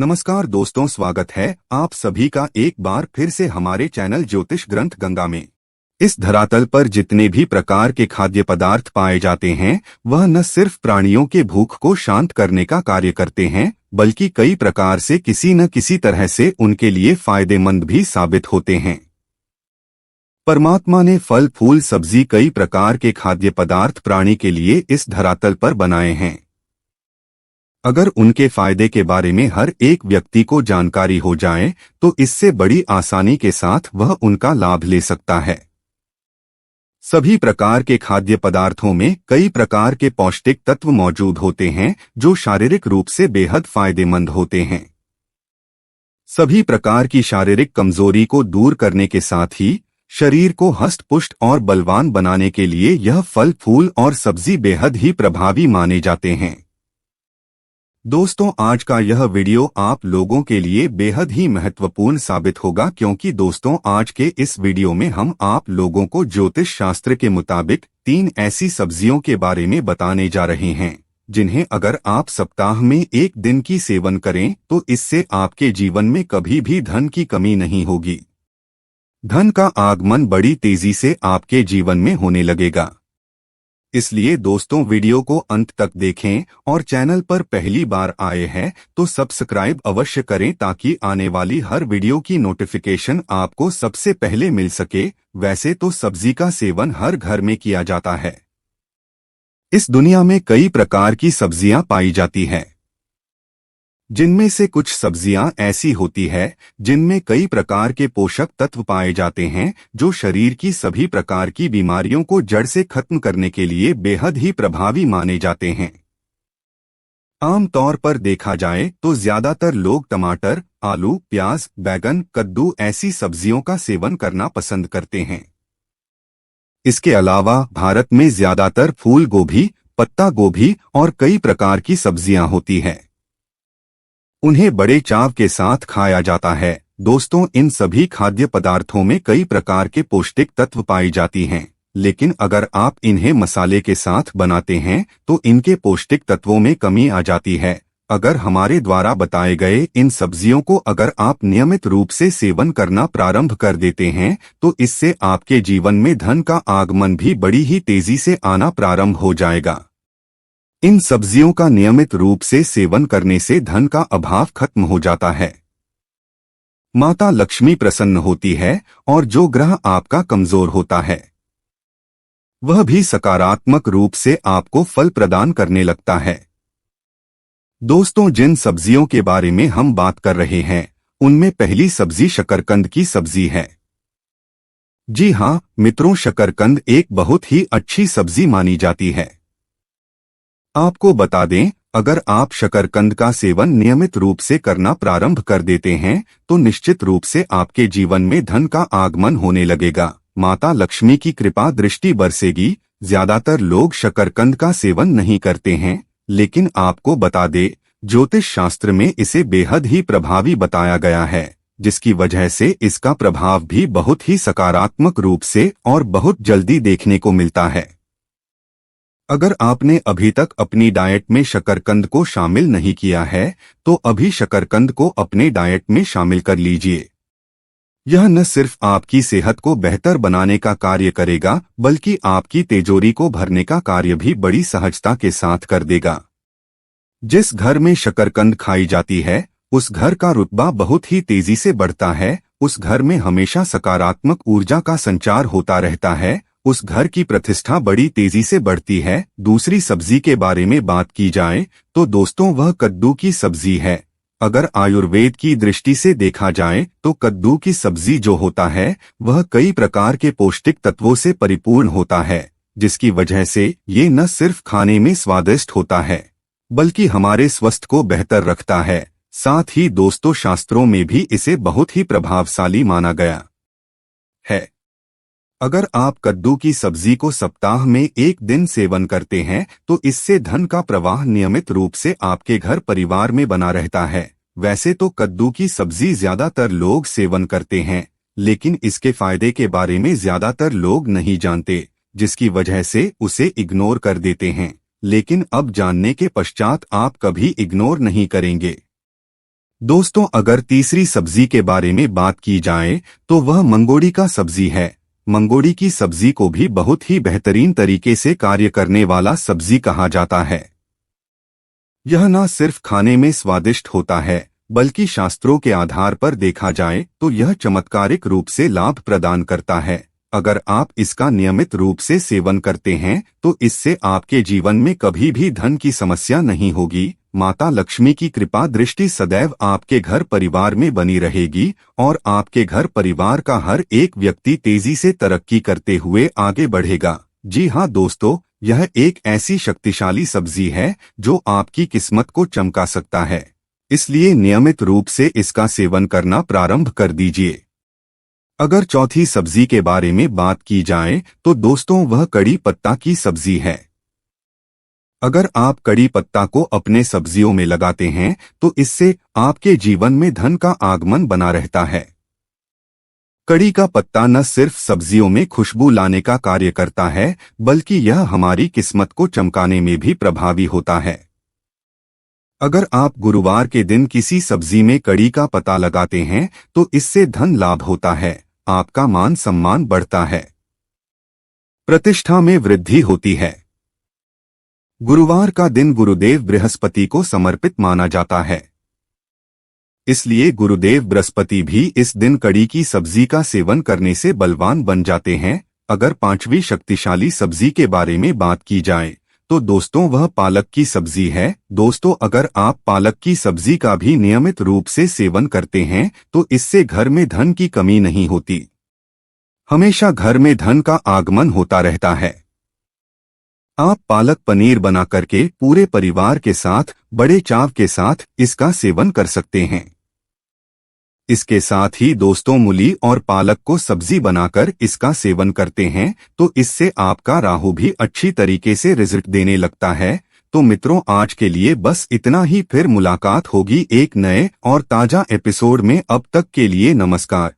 नमस्कार दोस्तों, स्वागत है आप सभी का एक बार फिर से हमारे चैनल ज्योतिष ग्रंथ गंगा में। इस धरातल पर जितने भी प्रकार के खाद्य पदार्थ पाए जाते हैं वह न सिर्फ प्राणियों के भूख को शांत करने का कार्य करते हैं बल्कि कई प्रकार से किसी न किसी तरह से उनके लिए फायदेमंद भी साबित होते हैं। परमात्मा ने फल, फूल, सब्जी, कई प्रकार के खाद्य पदार्थ प्राणी के लिए इस धरातल पर बनाए हैं। अगर उनके फायदे के बारे में हर एक व्यक्ति को जानकारी हो जाए तो इससे बड़ी आसानी के साथ वह उनका लाभ ले सकता है। सभी प्रकार के खाद्य पदार्थों में कई प्रकार के पौष्टिक तत्व मौजूद होते हैं जो शारीरिक रूप से बेहद फायदेमंद होते हैं। सभी प्रकार की शारीरिक कमजोरी को दूर करने के साथ ही शरीर को हष्ट-पुष्ट और बलवान बनाने के लिए यह फल, फूल और सब्जी बेहद ही प्रभावी माने जाते हैं। दोस्तों, आज का यह वीडियो आप लोगों के लिए बेहद ही महत्वपूर्ण साबित होगा क्योंकि दोस्तों आज के इस वीडियो में हम आप लोगों को ज्योतिष शास्त्र के मुताबिक 3 ऐसी सब्जियों के बारे में बताने जा रहे हैं जिन्हें अगर आप सप्ताह में एक दिन की सेवन करें तो इससे आपके जीवन में कभी भी धन की कमी नहीं होगी। धन का आगमन बड़ी तेजी से आपके जीवन में होने लगेगा। इसलिए दोस्तों वीडियो को अंत तक देखें और चैनल पर पहली बार आए हैं तो सब्सक्राइब अवश्य करें ताकि आने वाली हर वीडियो की नोटिफिकेशन आपको सबसे पहले मिल सके। वैसे तो सब्जी का सेवन हर घर में किया जाता है। इस दुनिया में कई प्रकार की सब्जियां पाई जाती हैं, जिनमें से कुछ सब्जियां ऐसी होती है जिनमें कई प्रकार के पोषक तत्व पाए जाते हैं जो शरीर की सभी प्रकार की बीमारियों को जड़ से खत्म करने के लिए बेहद ही प्रभावी माने जाते हैं। आम तौर पर देखा जाए तो ज्यादातर लोग टमाटर, आलू, प्याज, बैंगन, कद्दू ऐसी सब्जियों का सेवन करना पसंद करते हैं। इसके अलावा भारत में ज्यादातर फूल गोभी, पत्ता गोभी और कई प्रकार की सब्जियां होती हैं। उन्हें बड़े चाव के साथ खाया जाता है। दोस्तों, इन सभी खाद्य पदार्थों में कई प्रकार के पौष्टिक तत्व पाई जाती हैं, लेकिन अगर आप इन्हें मसाले के साथ बनाते हैं तो इनके पौष्टिक तत्वों में कमी आ जाती है। अगर हमारे द्वारा बताए गए इन सब्जियों को अगर आप नियमित रूप से सेवन करना प्रारंभ कर देते हैं तो इससे आपके जीवन में धन का आगमन भी बड़ी ही तेजी से आना प्रारंभ हो जाएगा। इन सब्जियों का नियमित रूप से सेवन करने से धन का अभाव खत्म हो जाता है। माता लक्ष्मी प्रसन्न होती है और जो ग्रह आपका कमजोर होता है वह भी सकारात्मक रूप से आपको फल प्रदान करने लगता है। दोस्तों, जिन सब्जियों के बारे में हम बात कर रहे हैं उनमें पहली सब्जी शकरकंद की सब्जी है। जी हां मित्रों, शकरकंद एक बहुत ही अच्छी सब्जी मानी जाती है। आपको बता दें, अगर आप शकरकंद का सेवन नियमित रूप से करना प्रारंभ कर देते हैं तो निश्चित रूप से आपके जीवन में धन का आगमन होने लगेगा। माता लक्ष्मी की कृपा दृष्टि बरसेगी। ज्यादातर लोग शकरकंद का सेवन नहीं करते हैं, लेकिन आपको बता दे ज्योतिष शास्त्र में इसे बेहद ही प्रभावी बताया गया है, जिसकी वजह से इसका प्रभाव भी बहुत ही सकारात्मक रूप से और बहुत जल्दी देखने को मिलता है। अगर आपने अभी तक अपनी डाइट में शकरकंद को शामिल नहीं किया है तो अभी शकरकंद को अपने डाइट में शामिल कर लीजिए। यह न सिर्फ आपकी सेहत को बेहतर बनाने का कार्य करेगा बल्कि आपकी तिजोरी को भरने का कार्य भी बड़ी सहजता के साथ कर देगा। जिस घर में शकरकंद खाई जाती है उस घर का रुतबा बहुत ही तेजी से बढ़ता है। उस घर में हमेशा सकारात्मक ऊर्जा का संचार होता रहता है। उस घर की प्रतिष्ठा बड़ी तेजी से बढ़ती है। दूसरी सब्जी के बारे में बात की जाए तो दोस्तों वह कद्दू की सब्जी है। अगर आयुर्वेद की दृष्टि से देखा जाए तो कद्दू की सब्जी जो होता है वह कई प्रकार के पौष्टिक तत्वों से परिपूर्ण होता है, जिसकी वजह से ये न सिर्फ खाने में स्वादिष्ट होता है बल्कि हमारे स्वास्थ्य को बेहतर रखता है। साथ ही दोस्तों शास्त्रों में भी इसे बहुत ही प्रभावशाली माना गया है। अगर आप कद्दू की सब्जी को सप्ताह में एक दिन सेवन करते हैं तो इससे धन का प्रवाह नियमित रूप से आपके घर परिवार में बना रहता है। वैसे तो कद्दू की सब्जी ज्यादातर लोग सेवन करते हैं, लेकिन इसके फायदे के बारे में ज्यादातर लोग नहीं जानते, जिसकी वजह से उसे इग्नोर कर देते हैं। लेकिन अब जानने के पश्चात आप कभी इग्नोर नहीं करेंगे। दोस्तों, अगर तीसरी सब्जी के बारे में बात की जाए तो वह मंगोड़ी का सब्जी है। मंगोड़ी की सब्जी को भी बहुत ही बेहतरीन तरीके से कार्य करने वाला सब्जी कहा जाता है। यह न सिर्फ खाने में स्वादिष्ट होता है, बल्कि शास्त्रों के आधार पर देखा जाए तो यह चमत्कारिक रूप से लाभ प्रदान करता है। अगर आप इसका नियमित रूप से सेवन करते हैं तो इससे आपके जीवन में कभी भी धन की समस्या नहीं होगी। माता लक्ष्मी की कृपा दृष्टि सदैव आपके घर परिवार में बनी रहेगी और आपके घर परिवार का हर एक व्यक्ति तेजी से तरक्की करते हुए आगे बढ़ेगा। जी हाँ दोस्तों, यह एक ऐसी शक्तिशाली सब्जी है जो आपकी किस्मत को चमका सकता है। इसलिए नियमित रूप से इसका सेवन करना प्रारंभ कर दीजिए। अगर चौथी सब्जी के बारे में बात की जाए तो दोस्तों वह कड़ी पत्ता की सब्जी है। अगर आप कड़ी पत्ता को अपने सब्जियों में लगाते हैं तो इससे आपके जीवन में धन का आगमन बना रहता है। कड़ी का पत्ता न सिर्फ सब्जियों में खुशबू लाने का कार्य करता है, बल्कि यह हमारी किस्मत को चमकाने में भी प्रभावी होता है। अगर आप गुरुवार के दिन किसी सब्जी में कड़ी का पत्ता लगाते हैं तो इससे धन लाभ होता है, आपका मान सम्मान बढ़ता है, प्रतिष्ठा में वृद्धि होती है। गुरुवार का दिन गुरुदेव बृहस्पति को समर्पित माना जाता है, इसलिए गुरुदेव बृहस्पति भी इस दिन कड़ी की सब्जी का सेवन करने से बलवान बन जाते हैं। अगर पांचवी शक्तिशाली सब्जी के बारे में बात की जाए तो दोस्तों वह पालक की सब्जी है। दोस्तों, अगर आप पालक की सब्जी का भी नियमित रूप से सेवन करते हैं तो इससे घर में धन की कमी नहीं होती, हमेशा घर में धन का आगमन होता रहता है। आप पालक पनीर बना करके पूरे परिवार के साथ बड़े चाव के साथ इसका सेवन कर सकते हैं। इसके साथ ही दोस्तों मूली और पालक को सब्जी बनाकर इसका सेवन करते हैं तो इससे आपका राहु भी अच्छी तरीके से रिजल्ट देने लगता है। तो मित्रों, आज के लिए बस इतना ही। फिर मुलाकात होगी एक नए और ताजा एपिसोड में। अब तक के लिए नमस्कार।